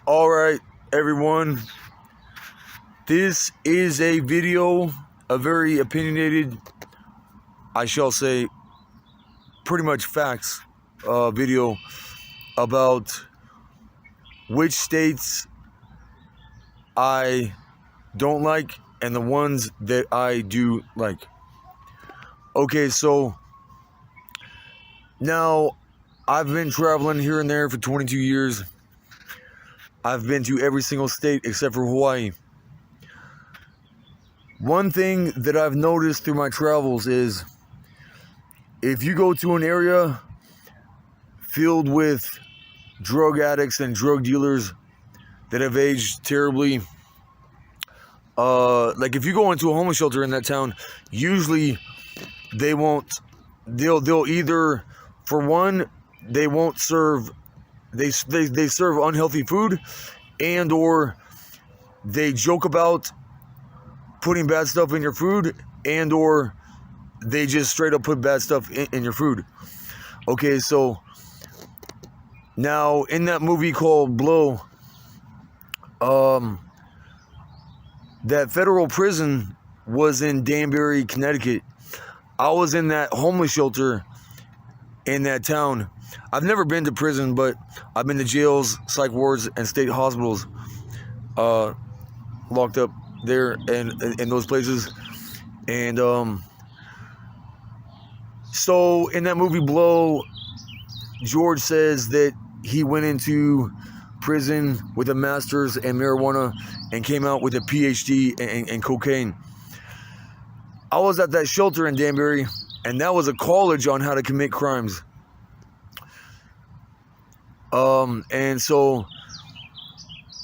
Alright, everyone. This is a video, a very opinionated, I shall say, pretty much facts video about which states I don't like and the ones that I do like. Okay, so now I've been traveling here and there for 22 years. I've been to every single state except for Hawaii. One thing that I've noticed through my travels is if you go to an area filled with drug addicts and drug dealers that have aged terribly, like if you go into a homeless shelter in that town, usually they'll either, for one, they won't serve, they serve unhealthy food, and or they joke about putting bad stuff in your food, and or they just straight up put bad stuff in your food. Okay, so now in that movie called Blow, that federal prison was in Danbury, Connecticut. I was in that homeless shelter in that town. I've never been to prison, but I've been to jails, psych wards, and state hospitals, locked up there and in those places. And so in that movie Blow, George says that he went into prison with a master's in marijuana and came out with a PhD in cocaine. I was at that shelter in Danbury, and that was a college on how to commit crimes. And so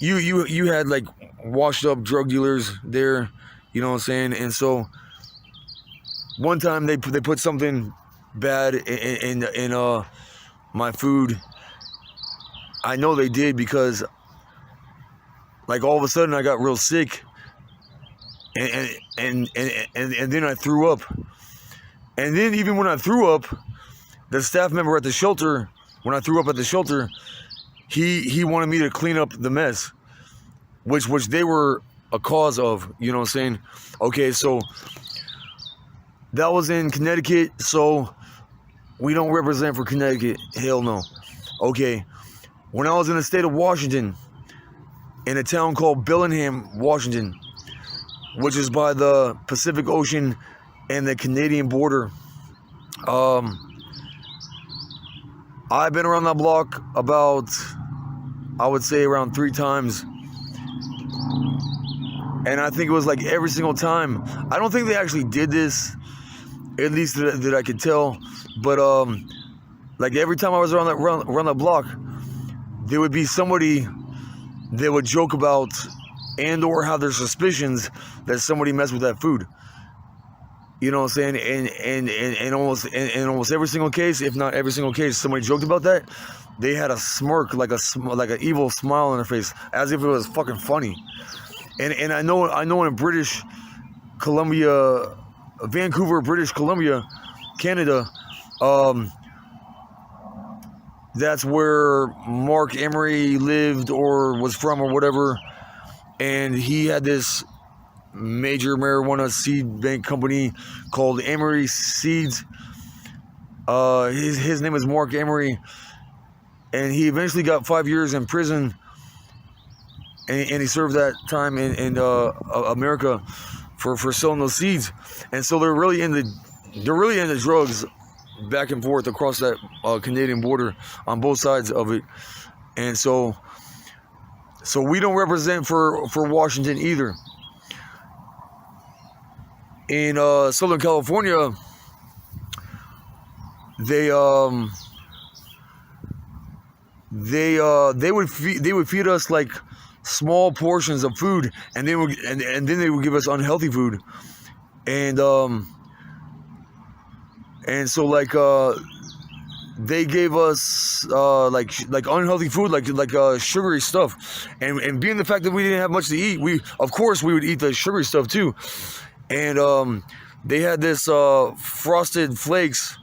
you had like washed up drug dealers there, you know what I'm saying? And so one time they put something bad in my food. I know they did because like all of a sudden I got real sick, and then I threw up. And then even when I threw up, the staff member at the shelter, when I threw up at the shelter, he wanted me to clean up the mess, which they were a cause of, you know what I'm saying? Okay, so that was in Connecticut, so we don't represent for Connecticut. Hell no. Okay, when I was in the state of Washington, in a town called Bellingham, Washington, which is by the Pacific Ocean and the Canadian border, I've been around that block about, I would say, around 3 times. And I think it was like every single time. I don't think they actually did this, at least that I could tell. But like every time I was around that block, there would be somebody that would joke about and or have their suspicions that somebody messed with that food. You know what I'm saying? And almost every single case, if not every single case, somebody joked about that. They had a smirk, like an evil smile on their face, as if it was fucking funny. And I know in British Columbia, Vancouver, British Columbia, Canada, that's where Mark Emery lived or was from or whatever. And he had this major marijuana seed bank company called Emery Seeds. His name is Mark Emery, and he eventually got 5 years in prison, and he served that time in America for selling those seeds. And so they're really into drugs back and forth across that Canadian border on both sides of it. And so we don't represent for Washington either. In Southern California, they would feed us like small portions of food, and then they would give us unhealthy food, and so like they gave us like unhealthy food, like sugary stuff, and being the fact that we didn't have much to eat, we would eat the sugary stuff too. And they had this frosted flakes,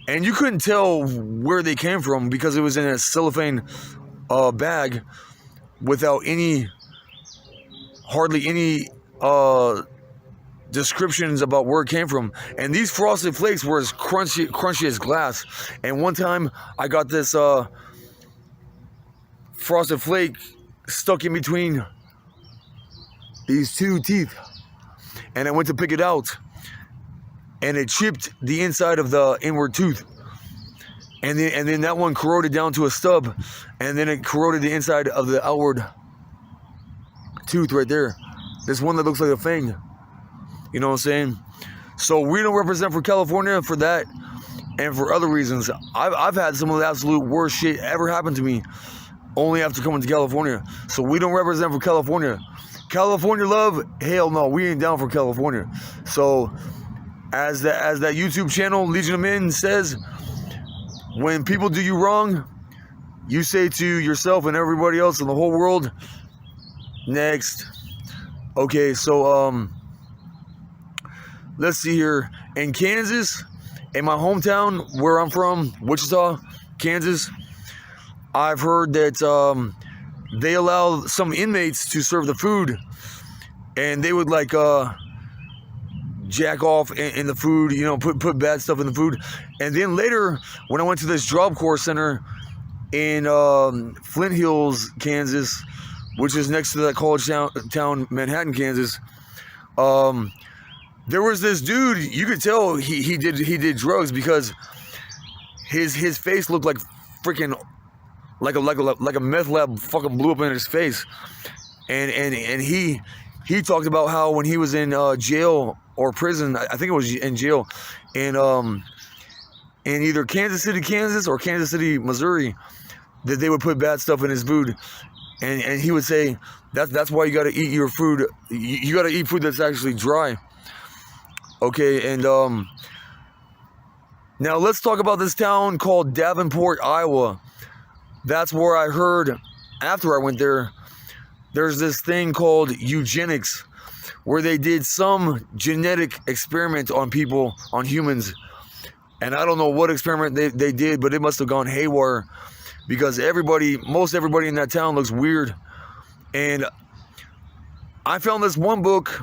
and you couldn't tell where they came from because it was in a cellophane bag without hardly any descriptions about where it came from. And these Frosted Flakes were as crunchy as glass. And one time I got this Frosted Flake stuck in between these two teeth, and I went to pick it out, and it chipped the inside of the inward tooth, and then that one corroded down to a stub, and then it corroded the inside of the outward tooth right there. This one that looks like a fang. You know what I'm saying? So we don't represent for California for that, and for other reasons. I've had some of the absolute worst shit ever happen to me only after coming to California. So we don't represent for California. California love? Hell no, we ain't down for California. So as that YouTube channel Legion of Men says, when people do you wrong, you say to yourself and everybody else in the whole world, next. Okay, so let's see here. In Kansas, in my hometown where I'm from, Wichita, Kansas, I've heard that they allow some inmates to serve the food, and they would like jack off in the food, you know, put bad stuff in the food. And then later, when I went to this Job Corps center in Flint Hills, Kansas, which is next to that college town, Manhattan, Kansas, there was this dude. You could tell he did drugs because his face looked like freaking like a meth lab fucking blew up in his face, and he talked about how when he was in jail or prison, I think it was in jail, in either Kansas City, Kansas, or Kansas City, Missouri, that they would put bad stuff in his food, and he would say that's why you got to eat your food. You got to eat food that's actually dry. Okay, and now let's talk about this town called Davenport, Iowa. That's where I heard, after I went there, there's this thing called eugenics, where they did some genetic experiment on people, on humans. And I don't know what experiment they did, but it must have gone haywire, because most everybody in that town looks weird. And I found this one book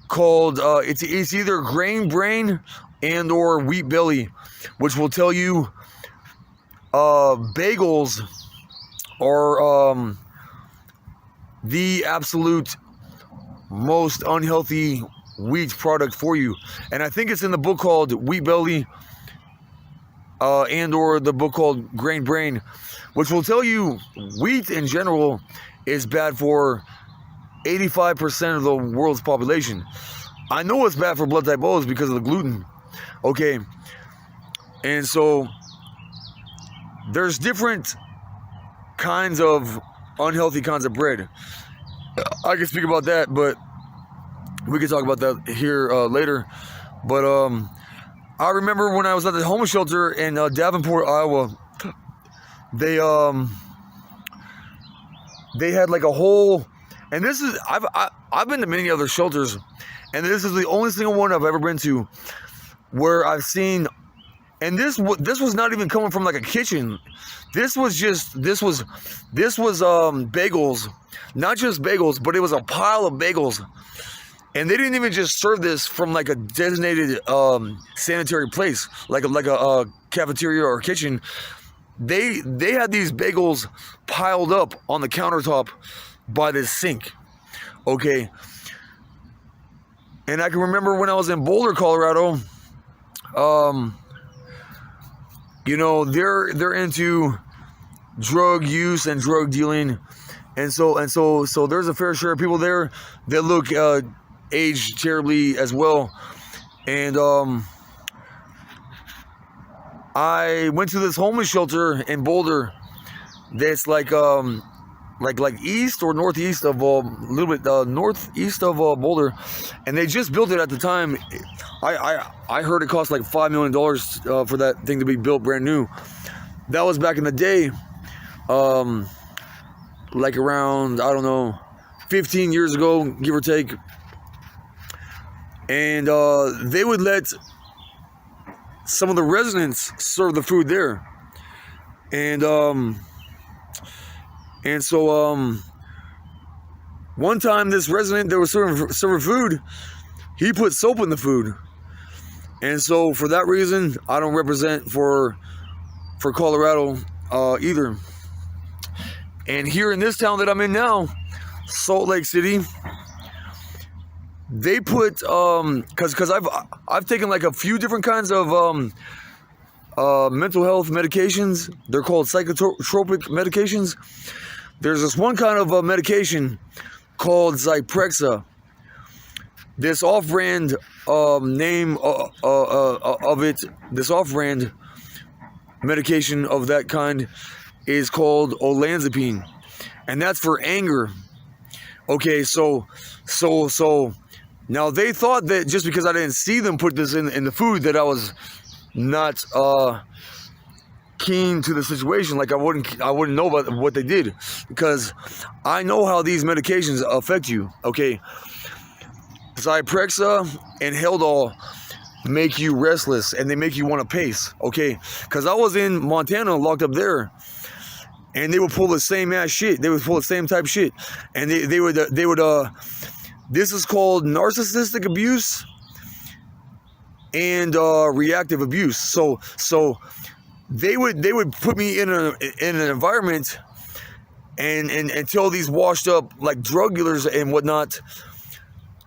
called, it's either Grain Brain and or Wheat Belly, which will tell you bagels are the absolute most unhealthy wheat product for you. And I think it's in the book called Wheat Belly and or the book called Grain Brain, which will tell you wheat in general is bad for 85% of the world's population. I know it's bad for blood type O's because of the gluten. Okay, and so there's different kinds of unhealthy kinds of bread. I can speak about that, but we can talk about that here later. But I remember when I was at the homeless shelter in Davenport, Iowa, they had like a whole, and this is, I've been to many other shelters, and this is the only single one I've ever been to where I've seen. And this was not even coming from like a kitchen. This was bagels, not just bagels, but it was a pile of bagels. And they didn't even just serve this from like a designated sanitary place, like a cafeteria or kitchen. They had these bagels piled up on the countertop by this sink. Okay. And I can remember when I was in Boulder, Colorado, you know, they're into drug use and drug dealing, and so there's a fair share of people there that look aged terribly as well. And I went to this homeless shelter in Boulder that's like east or northeast of a little bit northeast of Boulder, and they just built it at the time. I heard it cost like $5 million for that thing to be built brand new. That was back in the day, like around, I don't know, 15 years ago, give or take. And they would let some of the residents serve the food there. And And so one time this resident that was serving food, he put soap in the food. And so for that reason, I don't represent for Colorado either. And here in this town that I'm in now, Salt Lake City, they put because I've taken like a few different kinds of mental health medications. They're called psychotropic medications. There's this one kind of medication called Zyprexa. This off-brand name of it, this off-brand medication of that kind is called olanzapine, and that's for anger. Okay, so now they thought that just because I didn't see them put this in the food that I was not keen to the situation. Like I wouldn't know about what they did, because I know how these medications affect you. Okay, Zyprexa and Haldol make you restless, and they make you want to pace. Okay, because I was in Montana locked up there, and they would pull the same ass shit. They would pull the same type of shit, and they would this is called narcissistic abuse and reactive abuse. So they would put me in an environment and tell these washed up like drug dealers and whatnot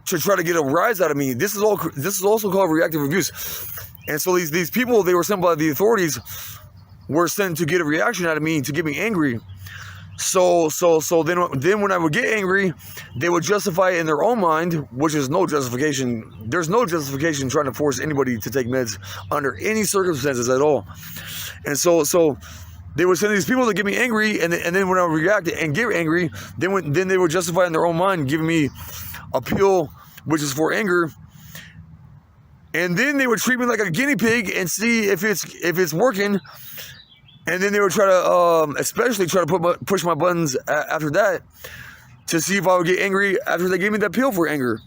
to try to get a rise out of me. This is also called reactive abuse. And so these people, they were sent by the authorities, were sent to get a reaction out of me, to get me angry. So then when I would get angry, they would justify it in their own mind, which is no justification. There's no justification trying to force anybody to take meds under any circumstances at all. And so they would send these people to get me angry, and then when I would react and get angry, then they would justify in their own mind, giving me a pill which is for anger, and then they would treat me like a guinea pig and see if it's working. And then they would try to, especially try to push my buttons after that to see if I would get angry after they gave me that pill for anger.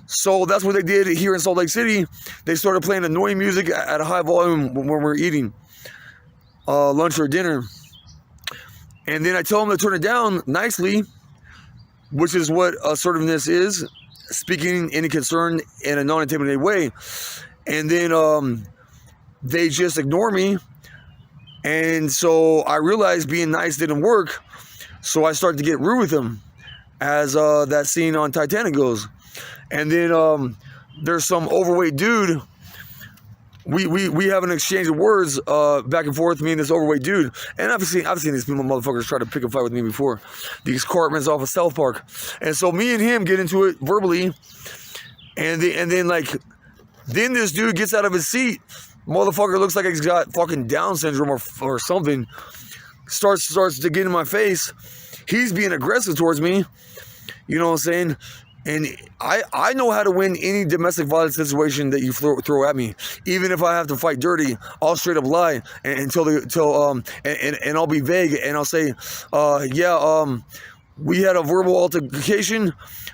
So that's what they did here in Salt Lake City. They started playing annoying music at a high volume when we're eating lunch or dinner. And then I tell them to turn it down nicely, which is what assertiveness is, speaking any concern in a non-intimidating way. And then they just ignore me. And so I realized being nice didn't work, so I started to get rude with them, as that scene on Titanic goes. And then there's some overweight dude. We have an exchange of words back and forth, me and this overweight dude. And I've seen these people motherfuckers try to pick a fight with me before. These Cartmans off of South Park. And so me and him get into it verbally, and then this dude gets out of his seat. Motherfucker looks like he's got fucking Down syndrome or something. Starts to get in my face. He's being aggressive towards me. You know what I'm saying? And I know how to win any domestic violence situation that you throw at me. Even if I have to fight dirty, I'll straight up lie and I'll be vague, and I'll say, we had a verbal altercation.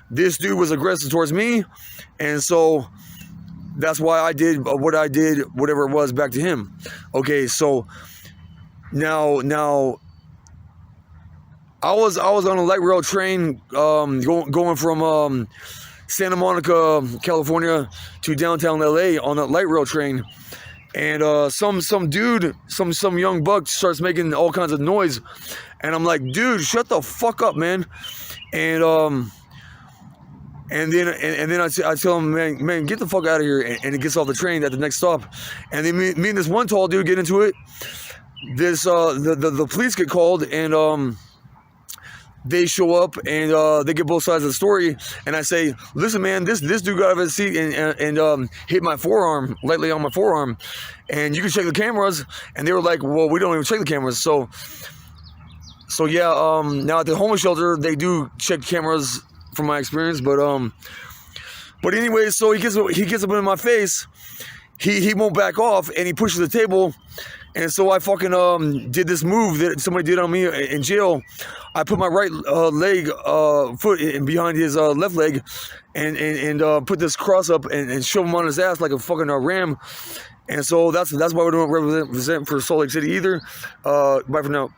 This dude was aggressive towards me, and so that's why I did what I did, whatever it was, back to him. Okay, so now I was on a light rail train going from Santa Monica, California to downtown LA on that light rail train, and some dude, some young buck starts making all kinds of noise, and I'm like, dude, shut the fuck up, man. And then I tell him, man, get the fuck out of here. And he gets off the train at the next stop. And then me and this one tall dude get into it. The police get called, and they show up, and they get both sides of the story. And I say, listen, man, this dude got out of his seat and hit my forearm, lightly on my forearm. And you can check the cameras. And they were like, well, we don't even check the cameras. So yeah, now at the homeless shelter, they do check cameras, from my experience, but anyway, so he gets up in my face. He won't back off, and he pushes the table. And so I fucking did this move that somebody did on me in jail. I put my right foot in behind his left leg, and put this cross up and shove him on his ass like a fucking ram. And so that's why we don't represent for Salt Lake City either. Bye for now.